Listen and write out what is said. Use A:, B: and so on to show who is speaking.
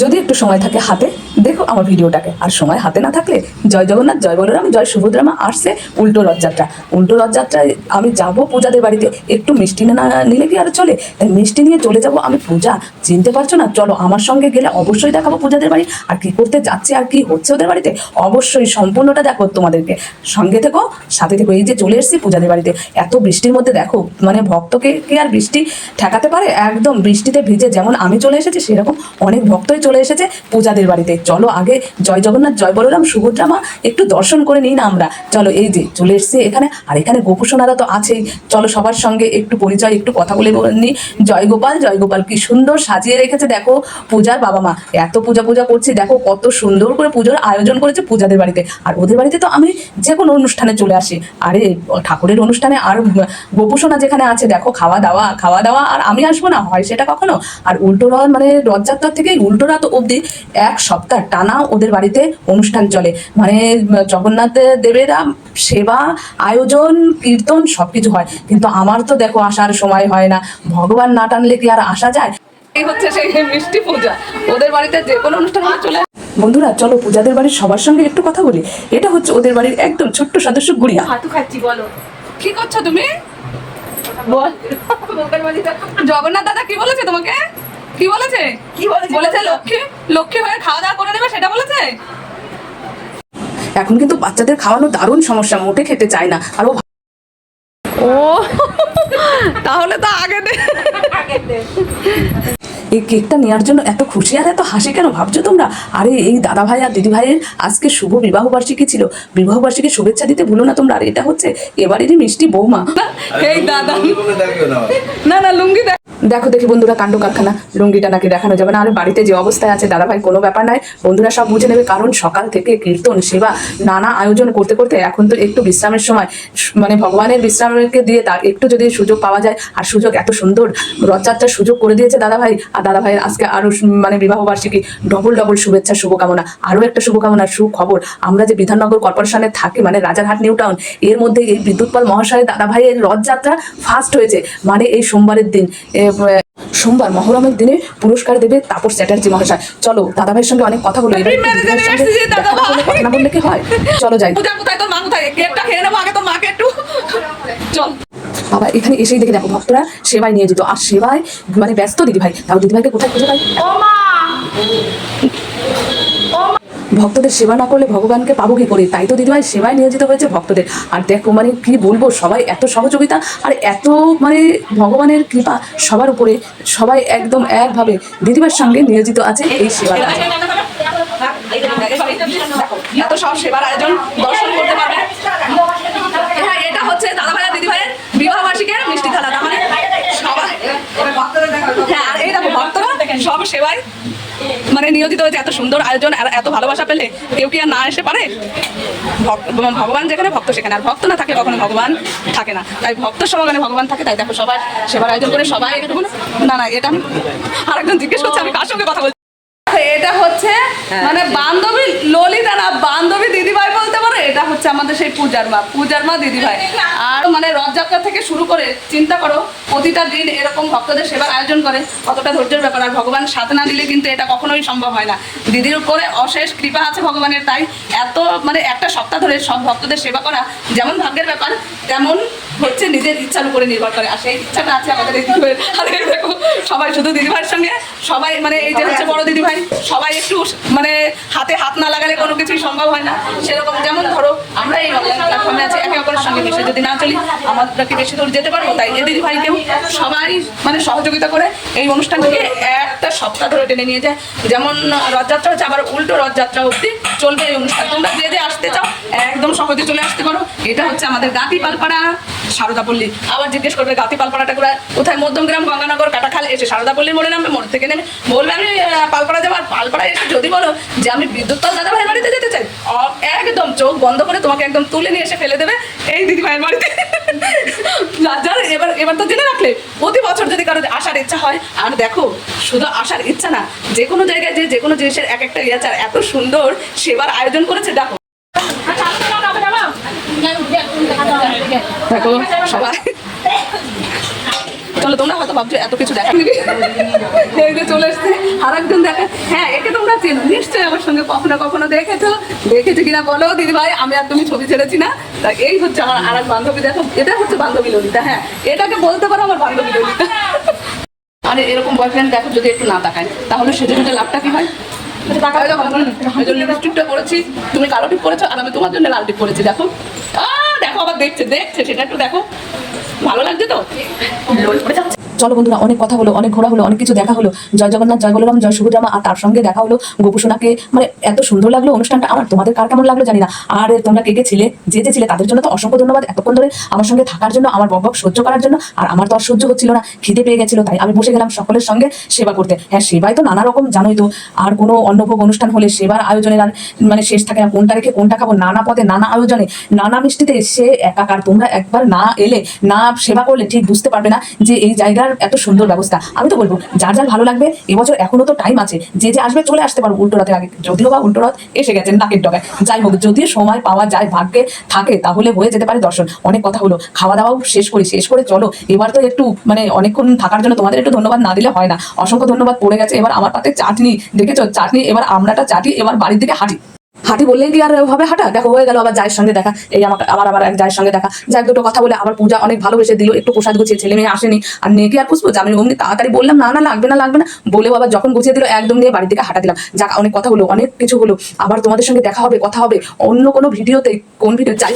A: যদি একটু সময় থাকে হাতে দেখো আমার ভিডিওটাকে, আর সময় হাতে না থাকলে জয় জগন্নাথ, জয় বলরাম, জয় সুভদ্রা মা আসছে উল্টো রথযাত্রা। উল্টো রথযাত্রায় আমি যাব পূজাদের বাড়িতে, একটু মিষ্টি না নিলে কি আর চলে? তাই মিষ্টি নিয়ে চলে যাব আমি। পূজা চিনতে পারছো না? চলো আমার সঙ্গে গেলে অবশ্যই দেখাবো পূজাদের বাড়ি, আর কি করতে যাচ্ছে আর কি হচ্ছে ওদের বাড়িতে অবশ্যই সম্পূর্ণটা দেখো তোমাদেরকে। সঙ্গে থেকো, সাথে থেকো। এই যে চলে এসেছি পূজাদের বাড়িতে, এত বৃষ্টির মধ্যে দেখো, মানে ভক্তকে কে আর বৃষ্টি ঠেকাতে পারে? একদম বৃষ্টিতে ভিজে যেমন আমি চলে এসেছি, সেরকম অনেক ভক্তই চলে এসেছে পূজাদের বাড়িতে। চলো আগে জয় জগন্নাথ, জয় বলরাম, সুভদ্রা মা একটু দর্শন করে নিই না আমরা। চলো এই যে চলে এসেছি এখানে, আর এখানে গোপুসোনারা তো আছেই। চলো সবার সঙ্গে একটু পরিচয়, একটু কথা বলে নিই। জয় গোপাল, জয় গোপাল, কি সুন্দর সাজিয়ে রেখেছে দেখো পূজার বাবা মা। এত পূজা করছি, দেখো কত সুন্দর করে পুজোর আয়োজন করেছে পূজাদের বাড়িতে। আর ওদের বাড়িতে তো আমি যে কোনো অনুষ্ঠানে চলে আসি। আরে ঠাকুরের অনুষ্ঠানে আর গোপুসোনা যেখানে আছে দেখো, খাওয়া দাওয়া, আর আমি আসবো না হয় সেটা কখনো? আর উল্টো রথ মানে রথযাত্রার থেকে উল্টো রথ অবধি এক সপ্তাহ টানা ওদের বাড়িতে অনুষ্ঠান চলে। মানে জগন্নাথ দেবের সেবা, আয়োজন, কীর্তন সবকিছু হয়। কিন্তু আমার তো দেখো আসার সময় হয় না, ভগবান না টানলে কি আর আসা যায়? এই হচ্ছে সেই মিষ্টি পূজা, ওদের বাড়িতে যে কোনো অনুষ্ঠান চলে। বন্ধুরা চলো পূজাদের বাড়ির সবার সঙ্গে একটু কথা বলি। এটা হচ্ছে ওদের বাড়ির একদম ছোট্ট সদস্য গুড়িয়া।
B: হাতু খাচ্ছি, বলো
A: কি করছো তুমি?
B: বল।
A: জগন্নাথ দাদা কি বলেছে তোমাকে? কি বলেছে? বলেছে লক্ষ্মী হয়ে খাওয়া দাওয়া করে নেবে, সেটা বলেছে। এখন কিন্তু বাচ্চাদের খাওয়ানো দারুণ সমস্যা, মোটে খেতে চায় না। আর ও তাহলে তো আগে দে। এই কেকটা নেওয়ার জন্য এত খুশি আর এত হাসি কেন ভাবছো তোমরা? আরে এই দাদা ভাই আর দিদি ভাইয়ের আজকে শুভ বিবাহ বার্ষিকী ছিল। বিবাহ বার্ষিকী শুভেচ্ছা দিতে ভুলো না তোমরা। আর এটা হচ্ছে এবারেরই মিষ্টি বৌমা। এই দাদা না লুঙ্গি দেখো দেখি বন্ধুরা, কাণ্ড কারখানা। লুঙ্গিটা নাকি দেখানো যাবে না। আর বাড়িতে যে অবস্থায় আছে দাদা ভাই, কোনো ব্যাপার নাই, বন্ধুরা সব বুঝে নেবে। কারণ সকাল থেকে কীর্তন, সেবা, নানা আয়োজন করতে করতে এখন তো একটু বিশ্রামের সময়। মানে ভগবানের বিশ্রামকে দিয়ে তার একটু যদি সুযোগ পাওয়া যায়, আর সুযোগ এত সুন্দর রথযাত্রার সুযোগ করে দিয়েছে দাদা ভাই। আর দাদা ভাইয়ের আজকে আরো মানে বিবাহ বার্ষিকী, ডবল শুভেচ্ছা, শুভকামনা। আরো একটা শুভকামনা, সুখবর। আমরা যে বিধাননগর কর্পোরেশনে থাকি, মানে রাজারহাট নিউ টাউন, এর মধ্যে এই বিদ্যুৎপাল মহাশয়ের দাদা ভাইয়ের রথযাত্রা ফার্স্ট হয়েছে। মানে এই সোমবারের দিন, সোমবার মহরমের দিনে পুরস্কার দেবে তাপস চ্যাটার্জি মহাশয়। চলো দাদা ভাইয়ের সঙ্গে অনেক কথা বলে, না বললে কি হয়? চলো যাই। চল বাবা, এখানে এসেই দেখে দেখো ভক্তরা সেবায় নিয়োজিত। আর সেবায় মানে ব্যস্ত দিদিভাই। তাও দিদিভাইকে কোথায় খুঁজে পাই? ভক্তদের সেবা না করলে ভগবানকে পাবো কি করে? তাই তো দিদিভাই সেবায় নিয়োজিত হয়েছে ভক্তদের। আর দেখো মানে কি বলবো, সবাই এত সহযোগিতা আর এত মানে ভগবানের কৃপা সবার উপরে। সবাই একদম একভাবে দিদিভাইয়ের সঙ্গে নিয়োজিত আছে এই সেবা। এত সব সেবার আয়োজন দর্শন করতে পারবে। হ্যাঁ, এটা হচ্ছে দাদা ভাই দিদি ভাইয়ের বিবাহ বার্ষিকীর মিষ্টি খেলা। মানে সবাই, হ্যাঁ, আর এই দেখো ভক্তরা সব সেবায় মানে নিয়োজিত হয়েছে। এত সুন্দর আয়োজন আর এত ভালোবাসা পেলে কেউ কি আর না এসে পারে? ভগবান যেখানে ভক্ত সেখানে, আর ভক্ত না থাকলে কখনো ভগবান থাকে না। তাই ভক্ত সমাগমে ভগবান থাকে। তাই দেখো সবাই সেবার আয়োজন করে সবাই না এটা আমি আরেকজন জিজ্ঞেস করছি আমি কার সঙ্গে কথা বলছি। এটা হচ্ছে মানে বান্ধবী ললিতা না, বান্ধবী দিদিভাই বলতে পারো। এটা হচ্ছে আমাদের সেই পূজার মা দিদিভাই। আর মানে রথযাত্রা থেকে শুরু করে চিন্তা করো, প্রতিটা দিন এরকম ভক্তদের সেবার আয়োজন করে, কতটা ধৈর্যের ব্যাপার। আর ভগবান সাথে না দিলে কিন্তু এটা কখনোই সম্ভব হয় না। দিদির উপরে অশেষ কৃপা আছে ভগবানের। তাই এত মানে একটা সপ্তাহ ধরে সব ভক্তদের সেবা করা যেমন ভাগ্যের ব্যাপার, তেমন হচ্ছে নিজের ইচ্ছার উপরে নির্ভর করে। আর সেই ইচ্ছাটা আছে আমাদের এই দিদিভাইয়ের। আর দেখো সবাই শুধু দিদিভাইয়ের সঙ্গে সবাই, মানে এই যে হচ্ছে বড় দিদিভাই, সবাই একটু মানে হাতে হাত না লাগালে কোনো কিছুই সম্ভব হয় না। সেরকম যেমন ধরো আমরা এই অনলাইন প্ল্যাটফর্মে আছি, একে অপরের সঙ্গে মিশে যদি না চলি আমরা কি বেশি দূর যেতে পারবো? তাই এই দিদিভাইকেও সবাই মানে সহযোগিতা করে এই অনুষ্ঠানটিকে একটা সপ্তাহ ধরে টেনে নিয়ে যায়। যেমন রথযাত্রা হচ্ছে, আবার উল্টো রথযাত্রা অবধি চলবে এই অনুষ্ঠান। তোমরা যে আসতে চাও একদম সহজে চলে আসতে পারো। এটা হচ্ছে আমাদের গাতি পালপাড়া সারদাপল্লী। আবার জিজ্ঞেস করবে গাতি পালপাড়াটা কোথায়? মধ্যমগ্রাম, গঙ্গানগর, কাটাখাল এসে সারদাপল্লীর মোড়ে নামবে। মোড় থেকে নেমে বলবে আমি পালপাড়া যাবো। আর পালপাড়ায় এসে যদি বলো যে আমি বিদ্যুৎপাল দাদা ভাইয়ের বাড়িতে যেতে চাই, একদম চোখ বন্ধ করে তোমাকে একদম তুলে নিয়ে এসে ফেলে দেবে এই দিদি ভাইয়ের বাড়িতে। এবার তো জেনে রাখলে, প্রতি বছর যদি কারো আসার ইচ্ছা হয়। আর দেখো শুধু আসার ইচ্ছা না, যে কোনো জায়গায় যে কোনো জিনিসের এক একটা ইয়ে আছে। এত সুন্দর সেবার আয়োজন করেছে দেখো। দেখো সবাই চলো, তোমরা হয়তো ভাবছো এত কিছু দেখা এই যে চলে এসছে আর একজন দেখে। হ্যাঁ, একে তোমরা চেনো নিশ্চয়ই, আমার সঙ্গে কখনো কখনো দেখেছো কিনা বলো দিদি ভাই। আমি আর তুমি ছবি ছেড়েছি না। তা এই হচ্ছে আমার আর এক বান্ধবী, দেখো এটা হচ্ছে বান্ধবী ললিতা। হ্যাঁ, এটাকে বলতে পারো আমার বান্ধবী ললিতা। আরে এরকম বয়ফ্রেন্ড দেখো যদি একটু না তাকায় তাহলে সেজে সেজে লাভটা কি হয়? লিপস্টিকটা করেছি, তুমি কালো টিপ করেছো আর আমি তোমার জন্য লাল টিপ করেছি। দেখো দেখো আবার দেখছে সেটা একটু দেখো, ভালো লাগছে তো? লোল পড়ে যাচ্ছে।
C: চলো বন্ধুরা, অনেক কথা হলো, অনেক ঘোরা হলো, অনেক কিছু দেখা হলো। জয় জগন্নাথ, জয় বলরাম, জয় সুভদ্রামা। আর তার সঙ্গে দেখা হলো গোপুসোনাকে। মানে এত সুন্দর লাগলো অনুষ্ঠানটা আমার। তোমাদের কার কেমন লাগলো জানি না। আর তোমরা কে কে ছিলে, যে ছিলে তাদের জন্য তো অসংখ্য ধন্যবাদ এতক্ষণ ধরে আমার সঙ্গে থাকার জন্য, আমার বকবক সহ্য করার জন্য। আর আমার তো আর সহ্য হচ্ছিল না, খিদে পেয়ে গেছিল, তাই আমি বসে গেলাম সকলের সঙ্গে সেবা করতে। হ্যাঁ, সেবায় তো নানা রকম জানোই তো। আর কোনো অন্নভোগ অনুষ্ঠান হলে সেবার আয়োজনের আর মানে শেষ থাকে না, কোনটা রেখে কোনটা খাবো। নানা পদে, নানা আয়োজনে, নানা মিষ্টিতে সে একাকার। তোমরা একবার না এলে, না সেবা করলে ঠিক বুঝতে পারবে না যে এই জায়গার এত সুন্দর ব্যবস্থা। আমি তো বলবো যার যার ভালো লাগবে, এবছর এখনো তো টাইম আছে, যে যে আসবে চলে আসতে পারো উল্টো রথের আগে। যদিও বা উল্টো রথ এসে গেছেন নাকের ডগায়। যাই হোক, যদি সময় পাওয়া যায়, ভাগ্যে থাকে, তাহলে হয়ে যেতে পারে দর্শন। অনেক কথা হলো, খাওয়া দাওয়াও শেষ করে চলো এবার তো একটু মানে অনেকক্ষণ থাকার জন্য তোমাদের একটু ধন্যবাদ না দিলে হয় না। অসংখ্য ধন্যবাদ পড়ে গেছে। এবার আমার পাতে চাটনি দেখেছো, চাটনি। এবার আমরাটা চাটি, এবার বাড়ির দিকে হাঁটি বললেই কি আর হবে হাঁটা? দেখো হয়ে গেল আবার জায়ের সঙ্গে দেখা। এই আমার এক জায়ের সঙ্গে দেখা। যাই দুটো কথা বলে আবার পূজা অনেক ভালোবেসে দিল, একটু প্রসাদ গুছিয়ে। ছেলে মেয়ে আসেনি আর নিয়ে কি আর পুষবো? আমি অমনি তাড়াতাড়ি বললাম না লাগবে না বলেও আবার যখন গুছিয়ে দিল একদম নিয়ে বাড়ির দিকে হাঁটা দিলাম। যাক, অনেক কথা হলো, অনেক কিছু হলো। আবার তোমাদের সঙ্গে দেখা হবে, কথা হবে অন্য কোনো ভিডিওতে। কোন ভিডিও চাই